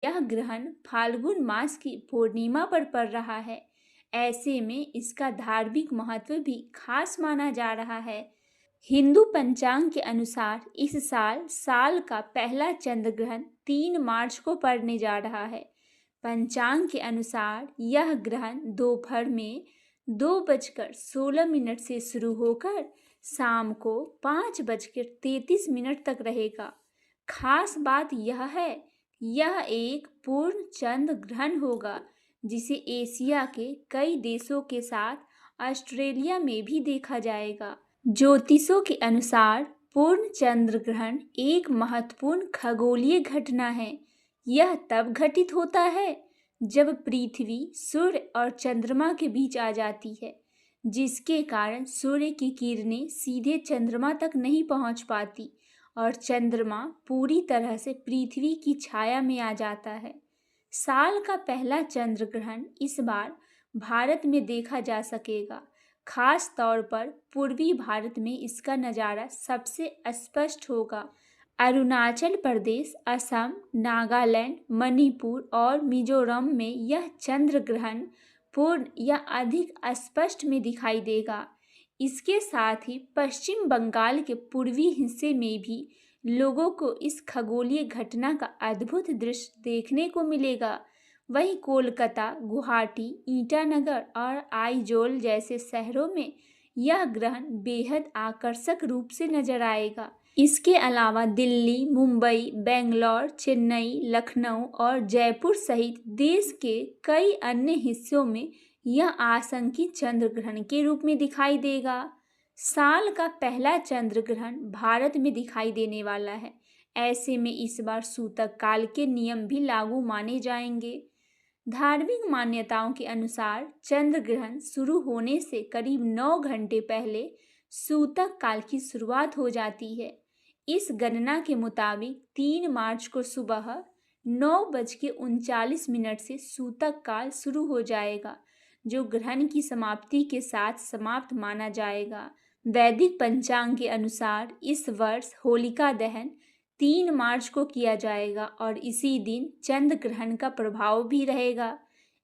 यह ग्रहण फाल्गुन मास की पूर्णिमा पर पड़ रहा है। ऐसे में इसका धार्मिक महत्व भी खास माना जा रहा है। हिंदू पंचांग के अनुसार इस साल साल का पहला चंद्र ग्रहण 3 मार्च को पड़ने जा रहा है। पंचांग के अनुसार यह ग्रहण दोपहर में 2:16 से शुरू होकर शाम को 5:33 तक रहेगा। खास बात यह है, यह एक पूर्ण चंद्र ग्रहण होगा जिसे एशिया के कई देशों के साथ ऑस्ट्रेलिया में भी देखा जाएगा। ज्योतिषों के अनुसार पूर्ण चंद्र ग्रहण एक महत्वपूर्ण खगोलीय घटना है। यह तब घटित होता है जब पृथ्वी सूर्य और चंद्रमा के बीच आ जाती है, जिसके कारण सूर्य की किरणें सीधे चंद्रमा तक नहीं पहुंच पाती और चंद्रमा पूरी तरह से पृथ्वी की छाया में आ जाता है। साल का पहला चंद्र ग्रहण इस बार भारत में देखा जा सकेगा। खास तौर पर पूर्वी भारत में इसका नज़ारा सबसे स्पष्ट होगा। अरुणाचल प्रदेश, असम, नागालैंड, मणिपुर और मिजोरम में यह चंद्र ग्रहण पूर्ण या अधिक स्पष्ट में दिखाई देगा। इसके साथ ही पश्चिम बंगाल के पूर्वी हिस्से में भी लोगों को इस खगोलीय घटना का अद्भुत दृश्य देखने को मिलेगा। वहीं कोलकाता, गुवाहाटी, ईटानगर और आइजोल जैसे शहरों में यह ग्रहण बेहद आकर्षक रूप से नजर आएगा। इसके अलावा दिल्ली, मुंबई, बेंगलोर, चेन्नई, लखनऊ और जयपुर सहित देश के कई अन्य हिस्सों में यह आंशिक चंद्र ग्रहण के रूप में दिखाई देगा। साल का पहला चंद्र ग्रहण भारत में दिखाई देने वाला है। ऐसे में इस बार सूतक काल के नियम भी लागू माने जाएंगे। धार्मिक मान्यताओं के अनुसार चंद्र ग्रहण शुरू होने से करीब 9 घंटे पहले सूतक काल की शुरुआत हो जाती है। इस गणना के मुताबिक 3 मार्च को सुबह 9:39 से सूतक काल शुरू हो जाएगा, जो ग्रहण की समाप्ति के साथ समाप्त माना जाएगा। वैदिक पंचांग के अनुसार इस वर्ष होलिका दहन 3 मार्च को किया जाएगा और इसी दिन चंद्र ग्रहण का प्रभाव भी रहेगा।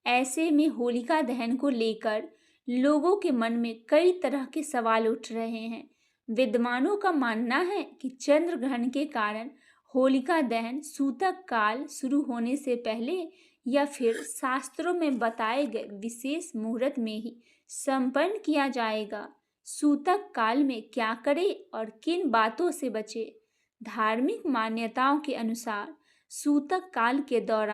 ऐसे में होलिका दहन को लेकर लोगों के मन में कई तरह के सवाल उठ रहे हैं। विद्वानों का मानना है कि चंद्र ग्रहण के कारण होलिका दहन सूतक काल शुरू होने से पहले या फिर शास्त्रों में बताए गए विशेष मुहूर्त में ही संपन्न किया जाएगा। सूतक काल में क्या करें और किन बातों से बचें? धार्मिक मान्यताओं के अनुसार सूतक काल के दौरान